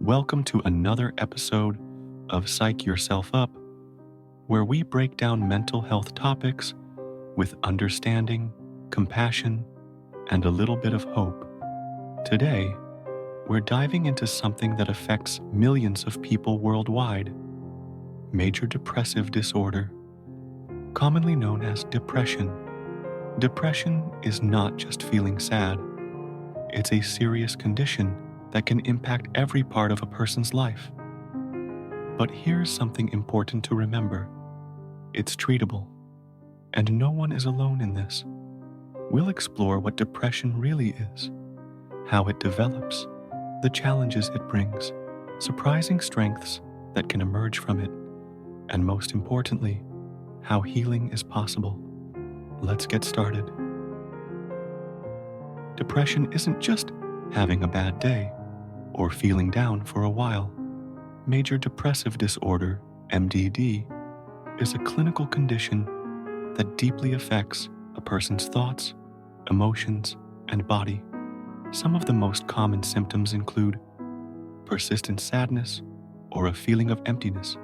Welcome to another episode of Psych Yourself Up, where we break down mental health topics with understanding, compassion, and a little bit of hope. Today, we're diving into something that affects millions of people worldwide: Major Depressive Disorder, commonly known as depression. Depression is not just feeling sad. It's a serious condition that can impact every part of a person's life. But here's something important to remember. It's treatable, and no one is alone in this. We'll explore what depression really is, how it develops, the challenges it brings, surprising strengths that can emerge from it, and most importantly, how healing is possible. Let's get started. Depression isn't just having a bad day or feeling down for a while. Major Depressive Disorder, MDD, is a clinical condition that deeply affects a person's thoughts, emotions, and body. Some of the most common symptoms include persistent sadness or a feeling of emptiness,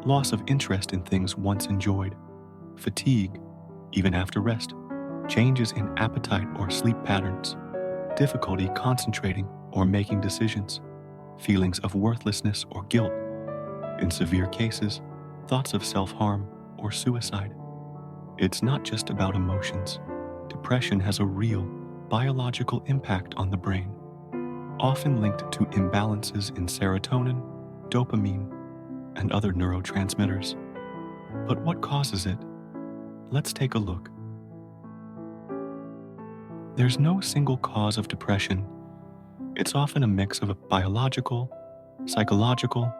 loss of interest in things once enjoyed, fatigue, even after rest, changes in appetite or sleep patterns, difficulty concentrating or making decisions, feelings of worthlessness or guilt. In severe cases, thoughts of self-harm or suicide. It's not just about emotions. Depression has a real biological impact on the brain, often linked to imbalances in serotonin, dopamine, and other neurotransmitters. But what causes it? Let's take a look. There's no single cause of depression. It's often a mix of biological, psychological,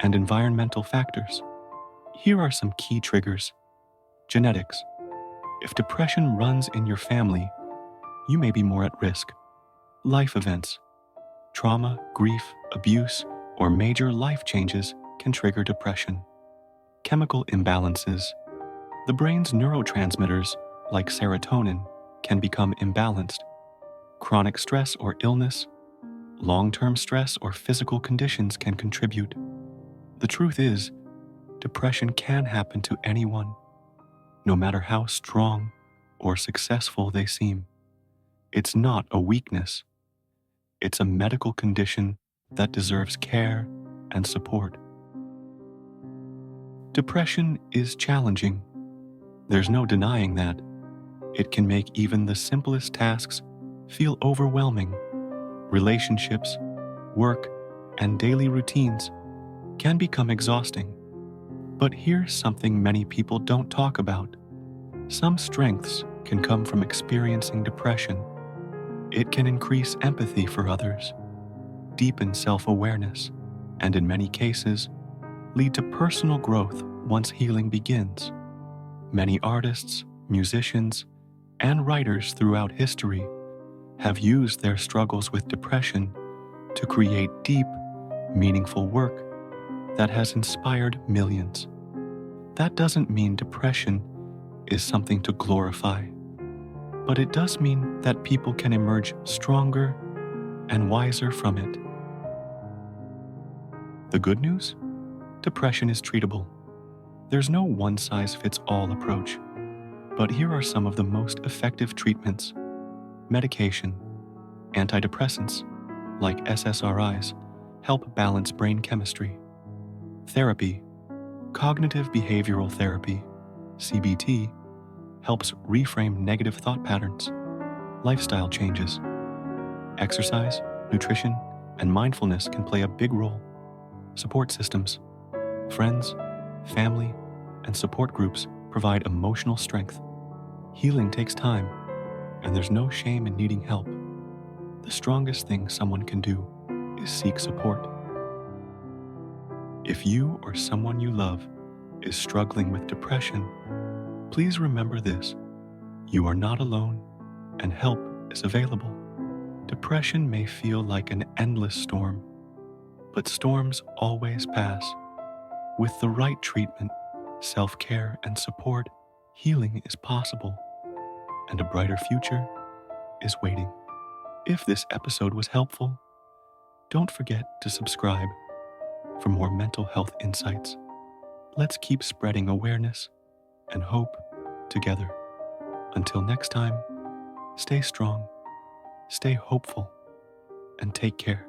and environmental factors. Here are some key triggers. Genetics. If depression runs in your family, you may be more at risk. Life events. Trauma, grief, abuse, or major life changes can trigger depression. Chemical imbalances. The brain's neurotransmitters, like serotonin, can become imbalanced. Chronic stress or illness, long-term stress or physical conditions can contribute. The truth is, depression can happen to anyone, no matter how strong or successful they seem. It's not a weakness. It's a medical condition that deserves care and support. Depression is challenging. There's no denying that. It can make even the simplest tasks feel overwhelming. Relationships, work, and daily routines can become exhausting. But here's something many people don't talk about. Some strengths can come from experiencing depression. It can increase empathy for others, deepen self-awareness, and in many cases, lead to personal growth once healing begins. Many artists, musicians, and writers throughout history have used their struggles with depression to create deep, meaningful work that has inspired millions. That doesn't mean depression is something to glorify, but it does mean that people can emerge stronger and wiser from it. The good news? Depression is treatable. There's no one-size-fits-all approach, but here are some of the most effective treatments. Medication. Antidepressants, like SSRIs, help balance brain chemistry. Therapy. Cognitive behavioral therapy, CBT, helps reframe negative thought patterns. Lifestyle changes. Exercise, nutrition, and mindfulness can play a big role. Support systems. Friends, family, and support groups provide emotional strength. Healing takes time, and there's no shame in needing help. The strongest thing someone can do is seek support. If you or someone you love is struggling with depression, please remember this: you are not alone, and help is available. Depression may feel like an endless storm, but storms always pass. With the right treatment, self-care, and support, healing is possible, and a brighter future is waiting. If this episode was helpful, Don't forget to subscribe for more mental health insights. Let's keep spreading awareness and hope together. Until next time, stay strong, stay hopeful, and take care.